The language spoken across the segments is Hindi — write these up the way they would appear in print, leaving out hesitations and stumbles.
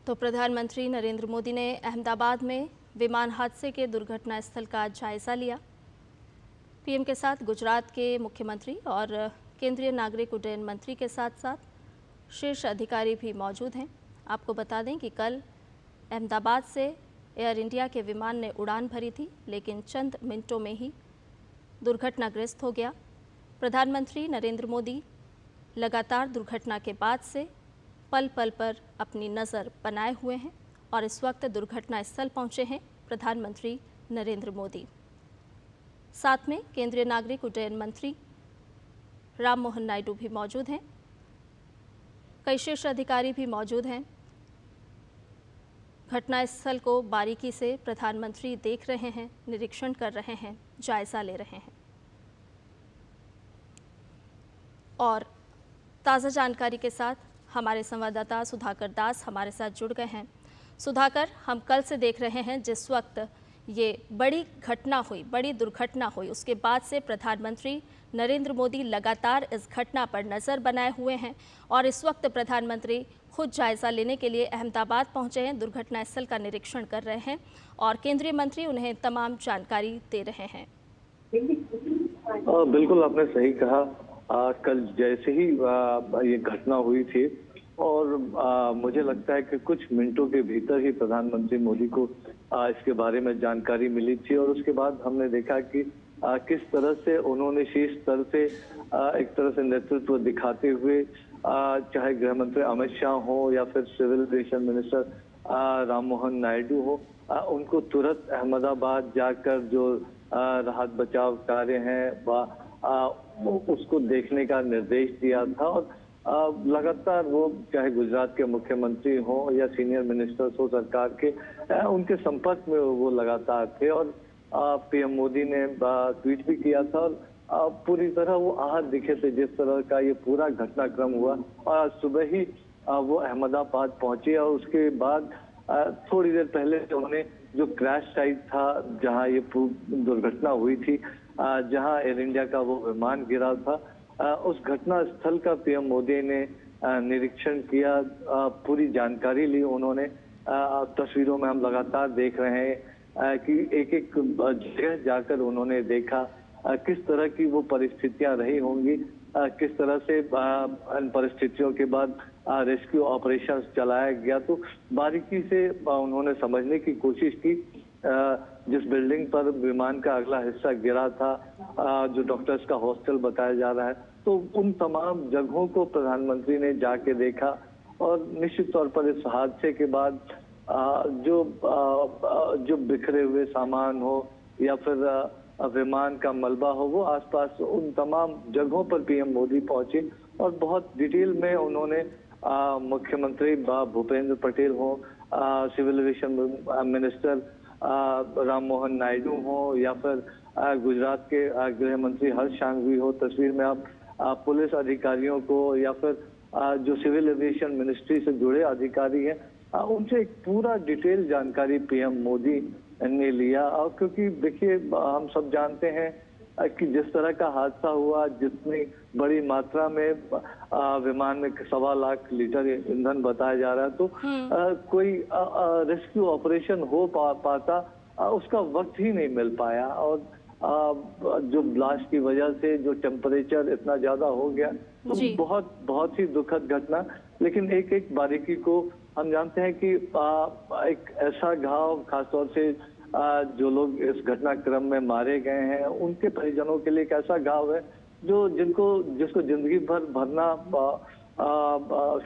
तो प्रधानमंत्री नरेंद्र मोदी ने अहमदाबाद में विमान हादसे के दुर्घटना स्थल का जायजा लिया। पीएम के साथ गुजरात के मुख्यमंत्री और केंद्रीय नागरिक उड्डयन मंत्री के साथ साथ शीर्ष अधिकारी भी मौजूद हैं। आपको बता दें कि कल अहमदाबाद से एयर इंडिया के विमान ने उड़ान भरी थी, लेकिन चंद मिनटों में ही दुर्घटनाग्रस्त हो गया। प्रधानमंत्री नरेंद्र मोदी लगातार दुर्घटना के बाद से पल पल पर अपनी नज़र बनाए हुए हैं और इस वक्त दुर्घटना स्थल पहुंचे हैं प्रधानमंत्री नरेंद्र मोदी। साथ में केंद्रीय नागरिक उड्डयन मंत्री राम मोहन नायडू भी मौजूद हैं। कई शीर्ष अधिकारी भी मौजूद हैं। घटनास्थल को बारीकी से प्रधानमंत्री देख रहे हैं, निरीक्षण कर रहे हैं, जायजा ले रहे हैं। और ताज़ा जानकारी के साथ हमारे संवाददाता सुधाकर दास हमारे साथ जुड़ गए हैं। सुधाकर, हम कल से देख रहे हैं जिस वक्त ये बड़ी घटना हुई, बड़ी दुर्घटना हुई, उसके बाद से प्रधानमंत्री नरेंद्र मोदी लगातार इस घटना पर नज़र बनाए हुए हैं और इस वक्त प्रधानमंत्री खुद जायज़ा लेने के लिए अहमदाबाद पहुंचे हैं, दुर्घटना स्थल का निरीक्षण कर रहे हैं और केंद्रीय मंत्री उन्हें तमाम जानकारी दे रहे हैं। बिल्कुल, आपने सही कहा। कल जैसे ही ये घटना हुई थी और मुझे लगता है कि कुछ मिनटों के भीतर ही प्रधानमंत्री मोदी को इसके बारे में जानकारी मिली थी और उसके बाद हमने देखा कि किस तरह से उन्होंने शीर्ष स्तर से एक तरह से नेतृत्व दिखाते हुए चाहे गृह मंत्री अमित शाह हो या फिर civil aviation minister Ram Mohan Naidu हो, उनको तुरंत अहमदाबाद जाकर जो राहत बचाव कार्य हैं उसको देखने का निर्देश दिया था और लगातार वो चाहे गुजरात के मुख्यमंत्री हो या सीनियर मिनिस्टर्स हो सरकार के, उनके संपर्क में वो लगातार थे और पीएम मोदी ने ट्वीट भी किया था और पूरी तरह वो आहत दिखे थे जिस तरह का ये पूरा घटनाक्रम हुआ। और आज सुबह ही वो अहमदाबाद पहुंचे और उसके बाद थोड़ी देर पहले उन्होंने जो क्रैश साइट था जहां ये दुर्घटना हुई थी, जहां एयर इंडिया का वो विमान गिरा था, उस घटना स्थल का पीएम मोदी ने निरीक्षण किया, पूरी जानकारी ली उन्होंने। तस्वीरों में हम लगातार देख रहे हैं कि एक एक जगह जाकर उन्होंने देखा किस तरह की वो परिस्थितियां रही होंगी, किस तरह से इन परिस्थितियों के बाद रेस्क्यू ऑपरेशन चलाया गया। तो बारीकी से उन्होंने समझने की कोशिश की। जिस बिल्डिंग पर विमान का अगला हिस्सा गिरा था, जो डॉक्टर्स का हॉस्टल बताया जा रहा है, तो उन तमाम जगहों को प्रधानमंत्री ने जाके देखा और निश्चित तौर पर इस हादसे के बाद जो बिखरे हुए सामान हो या फिर विमान का मलबा हो, वो आसपास उन तमाम जगहों पर पीएम मोदी पहुंचे और बहुत डिटेल में उन्होंने मुख्यमंत्री भूपेंद्र पटेल हो, civil aviation minister Ram Mohan Naidu हो या फिर गुजरात के गृह मंत्री हर्ष संघवी हो, तस्वीर में आप पुलिस अधिकारियों को या फिर जो सिविल एविएशन मिनिस्ट्री से जुड़े अधिकारी हैं, उनसे एक पूरा डिटेल जानकारी पीएम मोदी ने लिया। और क्योंकि देखिए, हम सब जानते हैं कि जिस तरह का हादसा हुआ, जितनी बड़ी मात्रा में विमान में 1.25 लाख लीटर ईंधन बताया जा रहा है, तो कोई रेस्क्यू ऑपरेशन हो पाता उसका वक्त ही नहीं मिल पाया। और जो ब्लास्ट की वजह से जो टेम्परेचर इतना ज्यादा हो गया, तो बहुत ही दुखद घटना। लेकिन एक एक बारीकी को हम जानते हैं कि एक ऐसा घाव, खासतौर से जो लोग इस घटनाक्रम में मारे गए हैं, उनके परिजनों के लिए एक ऐसा घाव है जिसको जिंदगी भर भरना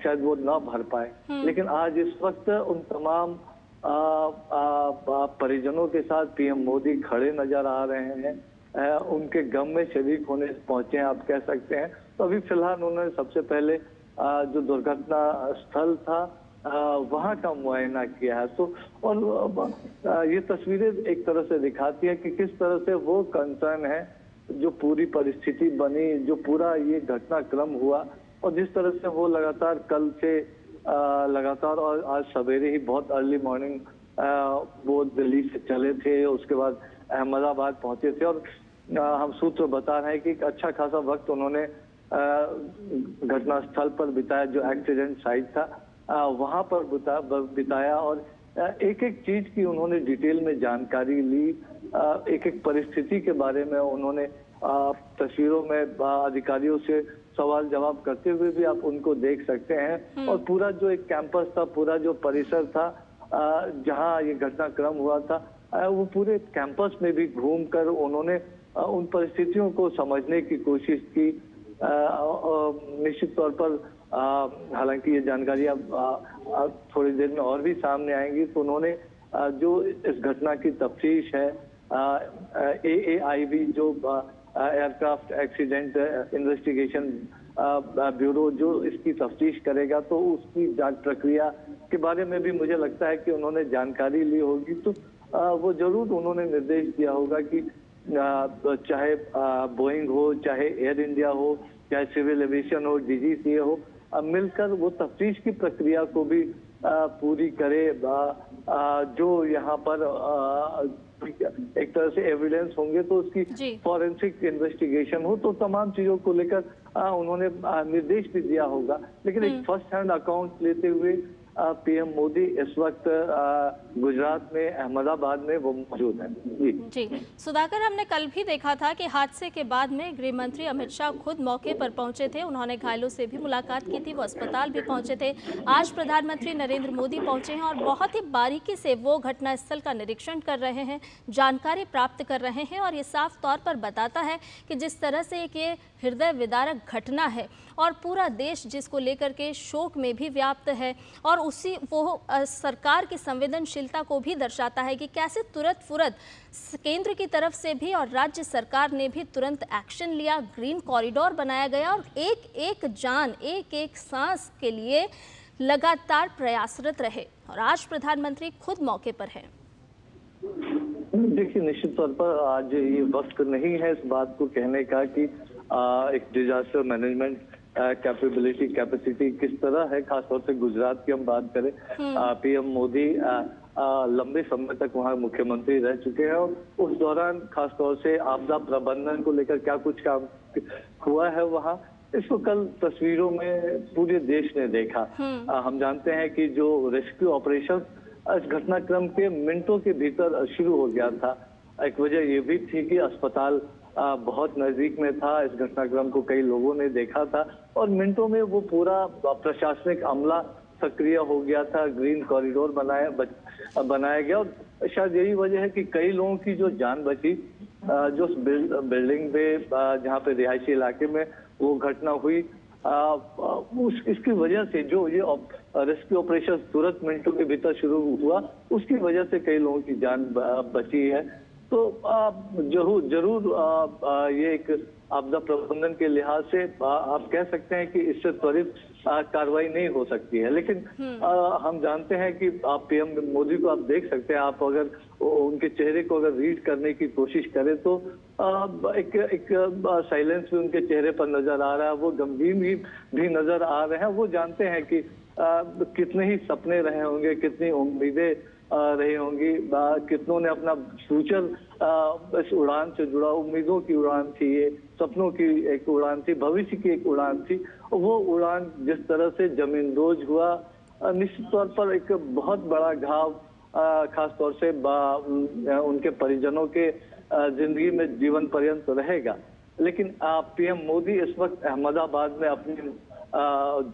शायद वो ना भर पाए। लेकिन आज इस वक्त उन तमाम परिजनों के साथ पीएम मोदी खड़े नजर आ रहे हैं, उनके गम में शरीक होने पहुंचे हैं, आप कह सकते हैं। तो अभी फिलहाल उन्होंने सबसे पहले जो दुर्घटना स्थल था वहां का मुआयना किया है। तो और ये तस्वीरें एक तरह से दिखाती है कि किस तरह से वो कंसर्न है, जो पूरी परिस्थिति बनी, जो पूरा ये घटनाक्रम हुआ और जिस तरह से वो लगातार कल से लगातार और आज सवेरे ही बहुत अर्ली मॉर्निंग वो दिल्ली से चले थे, उसके बाद अहमदाबाद पहुंचे थे और हम सूत्र बता रहे हैं कि एक अच्छा खासा वक्त उन्होंने घटनास्थल पर बिताया, जो एक्सीडेंट साइट था। वहां पर बिताया और एक एक चीज की उन्होंने डिटेल में जानकारी ली। एक एक परिस्थिति के बारे में उन्होंने तस्वीरों में अधिकारियों से सवाल जवाब करते हुए भी आप उनको देख सकते हैं। और पूरा जो एक कैंपस था, पूरा जो परिसर था जहां ये घटनाक्रम हुआ था, वो पूरे कैंपस में भी घूमकर उन्होंने उन परिस्थितियों को समझने की कोशिश की। निश्चित तौर पर हालांकि ये जानकारियां थोड़ी देर में और भी सामने आएंगी, तो उन्होंने जो इस घटना की तफ्तीश है, AAIB जो एयरक्राफ्ट एक्सीडेंट इन्वेस्टिगेशन ब्यूरो जो इसकी तफ्तीश करेगा, तो उसकी जांच प्रक्रिया के बारे में भी मुझे लगता है कि उन्होंने जानकारी ली होगी। तो वो जरूर उन्होंने निर्देश दिया होगा कि चाहे बोइंग हो, चाहे एयर इंडिया हो, चाहे सिविल एविएशन हो, DGCA हो, मिलकर वो तफ्तीश की प्रक्रिया को भी पूरी करे। जो यहाँ पर एक तरह से एविडेंस होंगे तो उसकी फॉरेंसिक इन्वेस्टिगेशन हो, तो तमाम चीजों को लेकर उन्होंने निर्देश भी दिया होगा। लेकिन एक फर्स्ट हैंड अकाउंट लेते हुए PM मोदी इस वक्त गुजरात में अहमदाबाद में वो मौजूद हैं। जी सुधाकर, हमने कल भी देखा था कि हादसे के बाद में गृह मंत्री अमित शाह खुद मौके पर पहुंचे थे। उन्होंने घायलों से भी मुलाकात की थी, वो अस्पताल भी पहुंचे थे। आज प्रधानमंत्री नरेंद्र मोदी पहुंचे हैं और बहुत ही बारीकी से वो घटनास्थल का निरीक्षण कर रहे हैं, जानकारी प्राप्त कर रहे हैं। और ये साफ तौर पर बताता है कि जिस तरह से एक ये हृदय विदारक घटना है और पूरा देश जिसको लेकर के शोक में भी व्याप्त है, और उसी वो सरकार की संवेदनशीलता को भी दर्शाता है कि कैसे तुरंत फुरत केंद्र की तरफ से भी और राज्य सरकार ने भी तुरंत एक्शन लिया, ग्रीन कॉरिडोर बनाया गया और एक एक जान, एक एक सांस के लिए लगातार प्रयासरत रहे। और आज प्रधानमंत्री खुद मौके पर हैं। देखिए, निश्चित तौर पर आज ये वक्त नहीं है इस बात को कहने का कि एक डिजास्टर मैनेजमेंट कैपेसिटी किस तरह है, खासतौर से गुजरात की हम बात करें। PM मोदी लंबे समय तक वहाँ मुख्यमंत्री रह चुके हैं और उस दौरान खासतौर से आपदा प्रबंधन को लेकर क्या कुछ काम हुआ है वहाँ, इसको कल तस्वीरों में पूरे देश ने देखा। हम जानते हैं कि जो रेस्क्यू ऑपरेशन इस घटनाक्रम के मिनटों के भीतर शुरू हो गया था। एक वजह ये भी थी कि अस्पताल बहुत नजदीक में था, इस घटनाक्रम को कई लोगों ने देखा था और मिनटों में वो पूरा प्रशासनिक अमला सक्रिय हो गया था, ग्रीन कॉरिडोर बनाया गया। और शायद यही वजह है कि कई लोगों की जो जान बची, जो बिल्डिंग में जहाँ पे रिहायशी इलाके में वो घटना हुई, इसकी वजह से जो ये रेस्क्यू ऑपरेशन तुरंत मिनटों के भीतर शुरू हुआ, उसकी वजह से कई लोगों की जान बची है। तो जरूर ये एक आपदा प्रबंधन के लिहाज से आप कह सकते हैं कि इससे त्वरित कार्रवाई नहीं हो सकती है। लेकिन हम जानते हैं कि आप PM मोदी को आप देख सकते हैं, आप अगर उनके चेहरे को अगर रीड करने की कोशिश करें तो एक साइलेंस भी उनके चेहरे पर नजर आ रहा है, वो गंभीर भी नजर आ रहे हैं। वो जानते हैं कि कितने ही सपने रहे होंगे, कितनी उम्मीदें रही होंगी, कितनों ने अपना फ्यूचर इस उड़ान से जुड़ा, उम्मीदों की उड़ान थी, ये सपनों की एक उड़ान थी, भविष्य की एक उड़ान थी। वो उड़ान जिस तरह से जमींदोज हुआ, निश्चित तौर पर एक बहुत बड़ा घाव खास तौर से उनके परिजनों के जिंदगी में जीवन पर्यंत रहेगा। लेकिन PM मोदी इस वक्त अहमदाबाद में अपनी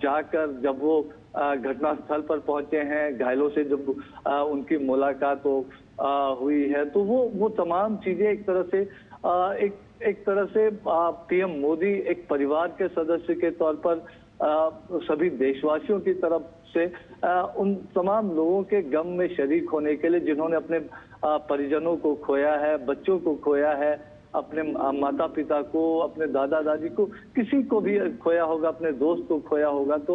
जाकर जब वो घटनास्थल पर पहुंचे हैं, घायलों से जब उनकी मुलाकात हुई है, तो वो तमाम चीजें एक तरह से PM मोदी एक परिवार के सदस्य के तौर पर सभी देशवासियों की तरफ से उन तमाम लोगों के गम में शरीक होने के लिए जिन्होंने अपने परिजनों को खोया है, बच्चों को खोया है, अपने माता पिता को, अपने दादा दादी को, किसी को भी खोया होगा, अपने दोस्त को खोया होगा, तो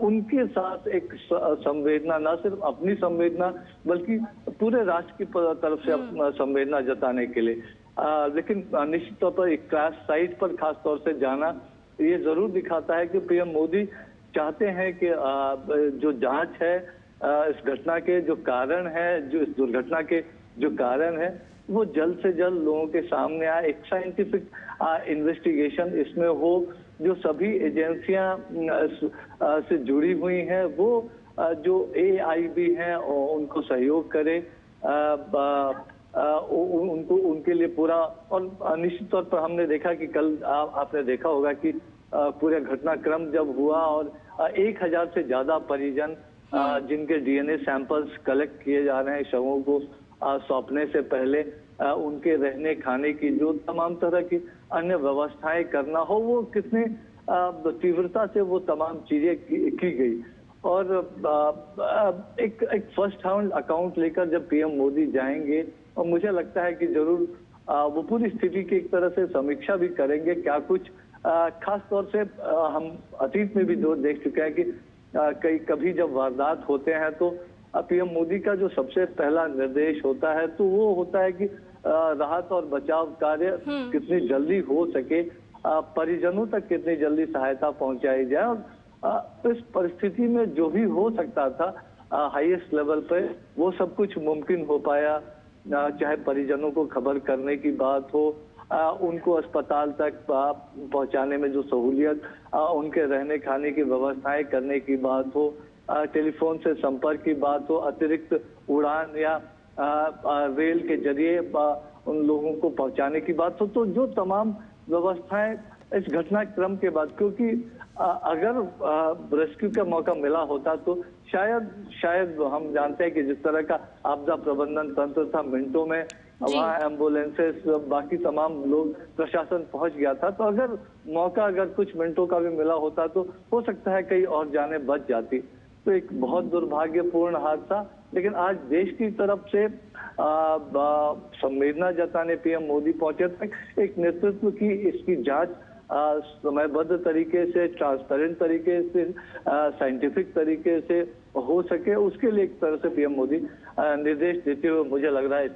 उनके साथ एक संवेदना, ना सिर्फ अपनी संवेदना बल्कि पूरे राष्ट्र की तरफ से संवेदना जताने के लिए। लेकिन निश्चित तौर पर एक क्रैश साइट पर खास तौर से जाना ये जरूर दिखाता है कि PM मोदी चाहते हैं कि जो जांच है इस घटना के जो कारण है, जो इस दुर्घटना के जो कारण है, वो जल्द से जल्द लोगों के सामने आए, एक साइंटिफिक इन्वेस्टिगेशन इसमें हो, जो सभी एजेंसियां से जुड़ी हुई हैं वो जो AIB हैं उनको सहयोग करें, उनको उनके लिए पूरा। और निश्चित तौर पर हमने देखा कि कल आपने देखा होगा कि पूरे घटनाक्रम जब हुआ और 1000 से ज्यादा परिजन जिनके DNA सैंपल्स कलेक्ट किए जा रहे हैं शवों को सौंपने से पहले, उनके रहने खाने की जो तमाम तरह की अन्य व्यवस्थाएं करना हो, वो कितने तीव्रता से वो तमाम चीजें की गई। और एक फर्स्ट हैंड अकाउंट लेकर जब PM मोदी जाएंगे, और मुझे लगता है कि जरूर वो पूरी स्थिति की एक तरह से समीक्षा भी करेंगे। क्या कुछ खास तौर से हम अतीत में भी देख चुके हैं कि कभी जब वारदात होते हैं तो PM मोदी का जो सबसे पहला निर्देश होता है तो वो होता है कि राहत और बचाव कार्य कितनी जल्दी हो सके, परिजनों तक कितनी जल्दी सहायता पहुंचाई जाए। और इस परिस्थिति में जो भी हो सकता था हाईएस्ट लेवल पे, वो सब कुछ मुमकिन हो पाया। चाहे परिजनों को खबर करने की बात हो, उनको अस्पताल तक पहुंचाने में जो सहूलियत, उनके रहने खाने की व्यवस्थाएं करने की बात हो, टेलीफोन से संपर्क की बात हो, अतिरिक्त उड़ान या रेल के जरिए उन लोगों को पहुंचाने की बात हो, तो जो तमाम व्यवस्थाएं इस घटनाक्रम के बाद, क्योंकि अगर रेस्क्यू का मौका मिला होता तो शायद हम जानते हैं कि जिस तरह का आपदा प्रबंधन तंत्र था, मिनटों में वहाँ एम्बुलेंसेस बाकी तमाम लोग प्रशासन पहुंच गया था। तो अगर कुछ मिनटों का भी मिला होता तो हो सकता है कई और जानें बच जाती। तो एक बहुत दुर्भाग्यपूर्ण हादसा, लेकिन आज देश की तरफ से संवेदना जताने PM मोदी पहुंचे तक एक नेतृत्व की इसकी जांच समयबद्ध तरीके से, ट्रांसपेरेंट तरीके से, साइंटिफिक तरीके से हो सके, उसके लिए एक तरह से PM मोदी निर्देश देते हुए मुझे लग रहा है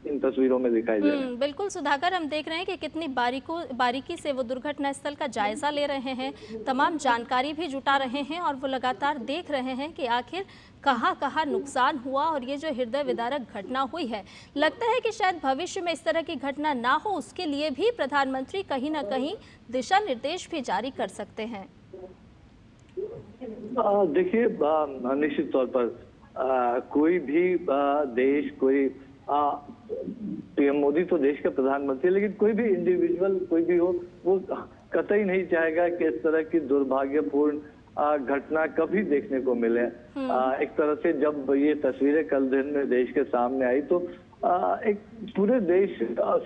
इन तस्वीरों में दिखाई दे रहा है। बिल्कुल सुधाकर, हम देख रहे हैं कि कितनी बारीकी से वो दुर्घटना स्थल का जायजा ले रहे हैं, तमाम जानकारी भी जुटा रहे हैं और वो लगातार देख रहे हैं कि आखिर कहाँ नुकसान हुआ। और ये जो हृदय विदारक घटना हुई है, लगता है कि शायद भविष्य में इस तरह की घटना ना हो, उसके लिए भी प्रधानमंत्री कहीं ना कहीं दिशा निर्देश भी जारी कर सकते हैं। देखिए, निश्चित तौर पर कोई भी देश, PM मोदी तो देश के प्रधानमंत्री, लेकिन कोई भी इंडिविजुअल कोई भी हो, वो कतई नहीं चाहेगा कि इस तरह की दुर्भाग्यपूर्ण घटना कभी देखने को मिले। एक तरह से जब ये तस्वीरें कल दिन में देश के सामने आई तो एक पूरे देश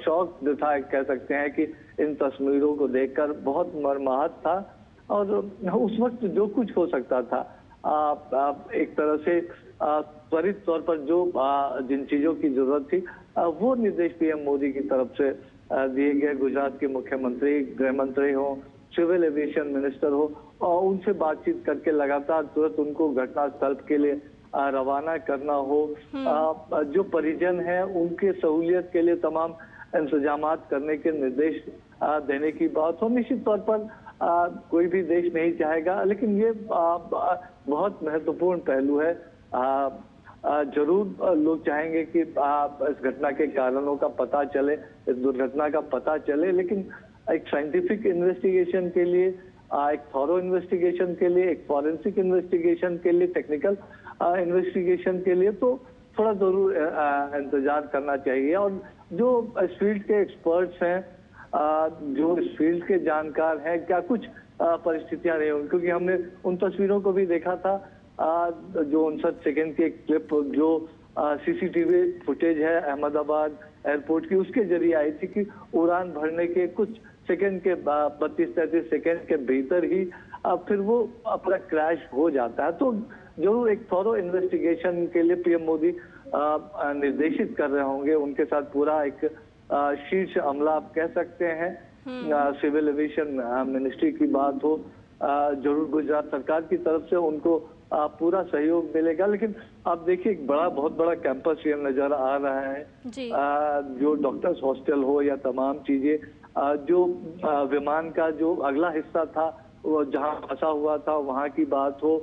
शौक था, कह सकते हैं कि इन तस्वीरों को देखकर बहुत मर्माहत था। और उस वक्त जो कुछ हो सकता था, एक तरह से त्वरित तौर पर जो जिन चीजों की जरूरत थी, वो निर्देश PM मोदी की तरफ से दिए गए। गुजरात के मुख्यमंत्री, गृह मंत्री हो, सिविल एविएशन मिनिस्टर हो, और उनसे बातचीत करके लगातार तुरंत उनको घटनास्थल के लिए रवाना करना हो। जो परिजन हैं उनके सहूलियत के लिए तमाम इंतजाम करने के निर्देश देने की बात हो। निश्चित तौर पर कोई भी देश नहीं चाहेगा, लेकिन ये बहुत महत्वपूर्ण पहलू है। जरूर लोग चाहेंगे कि इस घटना के कारणों का पता चले, इस दुर्घटना का पता चले, लेकिन एक साइंटिफिक इन्वेस्टिगेशन के लिए, एक थॉरो इन्वेस्टिगेशन के लिए, एक फॉरेंसिक इन्वेस्टिगेशन के लिए, टेक्निकल इन्वेस्टिगेशन के लिए तो थोड़ा जरूर इंतजार करना चाहिए। और जो इस फील्ड के एक्सपर्ट्स हैं, जो इस फील्ड के जानकार हैं, क्या कुछ परिस्थितियां रही होंगी, क्योंकि हमने उन तस्वीरों को भी देखा था, जो 59 सेकेंड की एक क्लिप जो CCTV फुटेज है अहमदाबाद एयरपोर्ट की, उसके जरिए आई थी कि उड़ान भरने के कुछ सेकंड के 32-33 सेकंड के भीतर ही फिर वो अपना क्रैश हो जाता है। तो जरूर एक थॉरो इन्वेस्टिगेशन के लिए PM मोदी निर्देशित कर रहे होंगे। उनके साथ पूरा एक शीर्ष अमला आप कह सकते हैं, सिविल एविएशन मिनिस्ट्री की बात हो, जरूर गुजरात सरकार की तरफ से उनको पूरा सहयोग मिलेगा। लेकिन आप देखिए, एक बहुत बड़ा कैंपस ये नजर आ रहा है जी। जो डॉक्टर्स हॉस्टल हो या तमाम चीजें, जो विमान का जो अगला हिस्सा था वो जहां फंसा हुआ था वहां की बात हो,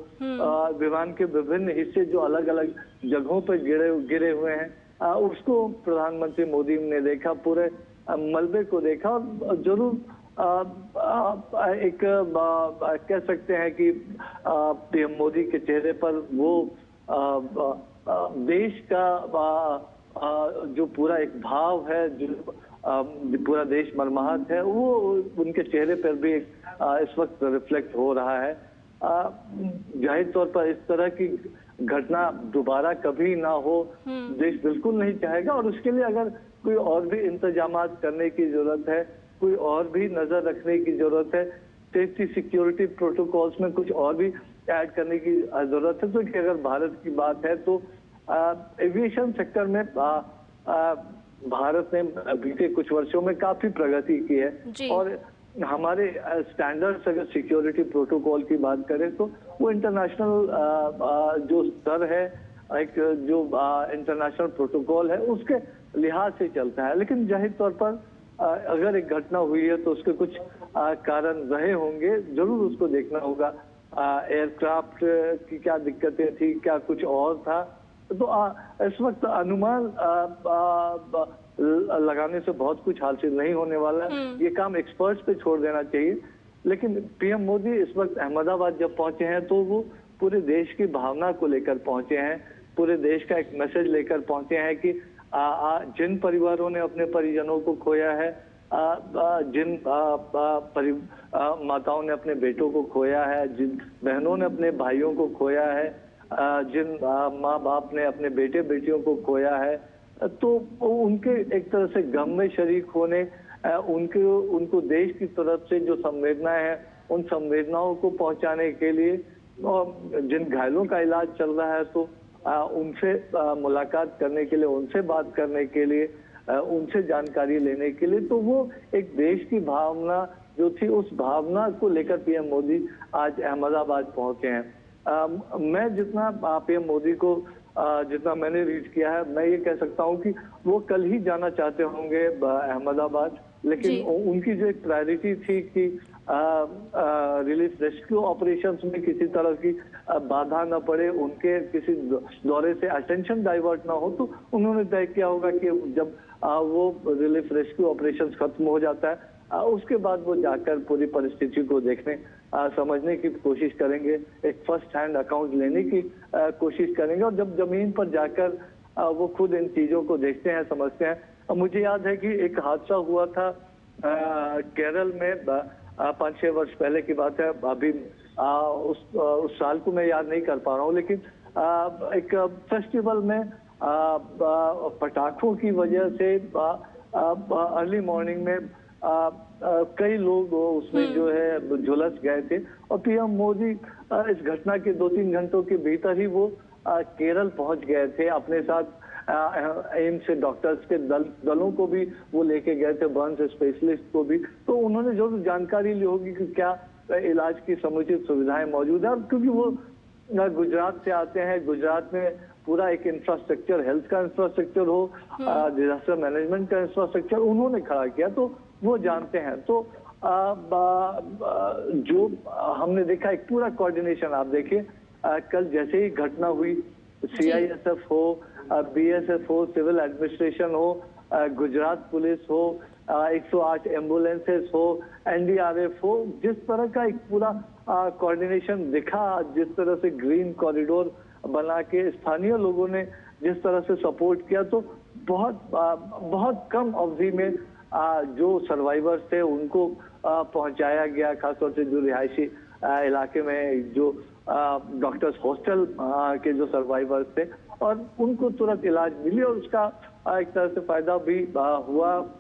विमान के विभिन्न हिस्से जो अलग अलग जगहों पर गिरे हुए हैं, उसको प्रधानमंत्री मोदी ने देखा, पूरे मलबे को देखा। और जरूर एक कह सकते हैं कि पीएम मोदी के चेहरे पर वो देश का जो पूरा एक भाव है, जो पूरा देश मर्माहत है, वो उनके चेहरे पर भी इस वक्त रिफ्लेक्ट हो रहा है। जाहिर तौर पर इस तरह की घटना दोबारा कभी ना हो, देश बिल्कुल नहीं चाहेगा, और उसके लिए अगर कोई और भी इंतजामात करने की जरूरत है, कोई और भी नजर रखने की जरूरत है, सेफ्टी सिक्योरिटी प्रोटोकॉल्स में कुछ और भी ऐड करने की जरूरत है। तो कि अगर भारत की बात है तो एविएशन सेक्टर में भारत ने बीते कुछ वर्षों में काफी प्रगति की है, और हमारे स्टैंडर्ड्स अगर सिक्योरिटी प्रोटोकॉल की बात करें तो वो इंटरनेशनल जो स्तर है, एक जो इंटरनेशनल प्रोटोकॉल है उसके लिहाज से चलता है। लेकिन जाहिर तौर पर अगर एक घटना हुई है तो उसके कुछ कारण रहे होंगे, जरूर उसको देखना होगा। एयरक्राफ्ट की क्या दिक्कतें थी, क्या कुछ और था, तो इस वक्त अनुमान लगाने से बहुत कुछ हासिल नहीं होने वाला है। ये काम एक्सपर्ट्स पे छोड़ देना चाहिए। लेकिन पीएम मोदी इस वक्त अहमदाबाद जब पहुंचे हैं तो वो पूरे देश की भावना को लेकर पहुंचे हैं, पूरे देश का एक मैसेज लेकर पहुंचे हैं कि जिन परिवारों ने अपने परिजनों को खोया है, जिन माताओं ने अपने बेटों को खोया है, जिन बहनों ने अपने भाइयों को खोया है, जिन माँ बाप ने अपने बेटे बेटियों को खोया है, तो उनके एक तरह से गम में शरीक होने, उनको देश की तरफ से जो संवेदनाएं हैं उन संवेदनाओं को पहुंचाने के लिए, और जिन घायलों का इलाज चल रहा है तो उनसे मुलाकात करने के लिए, उनसे बात करने के लिए, उनसे जानकारी लेने के लिए, तो वो एक देश की भावना जो थी उस भावना को लेकर पीएम मोदी आज अहमदाबाद पहुंचे हैं। मैं जितना पीएम मोदी को जितना मैंने रीड किया है, मैं ये कह सकता हूँ कि वो कल ही जाना चाहते होंगे अहमदाबाद, लेकिन उनकी जो एक प्रायोरिटी थी कि रिलीफ रेस्क्यू ऑपरेशंस में किसी तरह की बाधा न पड़े, उनके किसी दौरे से अटेंशन डाइवर्ट ना हो, तो उन्होंने तय किया होगा कि जब वो रिलीफ रेस्क्यू ऑपरेशंस खत्म हो जाता है उसके बाद वो जाकर पूरी परिस्थिति को देखने समझने की कोशिश करेंगे, एक फर्स्ट हैंड अकाउंट लेने की कोशिश करेंगे, और जब जमीन पर जाकर वो खुद इन चीजों को देखते हैं, समझते हैं। मुझे याद है कि एक हादसा हुआ था केरल में 5-6 वर्ष पहले की बात है, अभी उस साल को मैं याद नहीं कर पा रहा हूँ, लेकिन एक फेस्टिवल में पटाखों की वजह से अर्ली मॉर्निंग में कई लोग उसमें जो है झुलस गए थे, और पीएम मोदी इस घटना के 2-3 घंटों के भीतर ही वो केरल पहुंच गए थे। अपने साथ एम्स से डॉक्टर्स के दलों को भी वो लेके गए थे, बर्न्स स्पेशलिस्ट को भी। तो उन्होंने जो जानकारी ली होगी कि क्या इलाज की समुचित सुविधाएं मौजूद है, क्योंकि वो गुजरात से आते हैं। गुजरात में पूरा एक इंफ्रास्ट्रक्चर, हेल्थ का इंफ्रास्ट्रक्चर हो, डिजास्टर मैनेजमेंट का इंफ्रास्ट्रक्चर उन्होंने खड़ा किया, तो वो जानते हैं। तो जो हमने देखा एक पूरा कोऑर्डिनेशन, आप देखिए कल जैसे ही घटना हुई, सीआईएसएफ हो, बीएसएफ हो, सिविल एडमिनिस्ट्रेशन हो, गुजरात पुलिस हो, 108 एम्बुलेंसेस हो, एनडीआरएफ हो, जिस तरह का एक पूरा कोऑर्डिनेशन दिखा, जिस तरह से ग्रीन कॉरिडोर बना के स्थानीय लोगों ने जिस तरह से सपोर्ट किया, तो बहुत कम अवधि में जो सर्वाइवर्स थे उनको पहुंचाया गया, खासतौर से जो रिहायशी इलाके में जो डॉक्टर्स हॉस्टल के जो सर्वाइवर्स थे, और उनको तुरंत इलाज मिली, और उसका एक तरह से फायदा भी हुआ।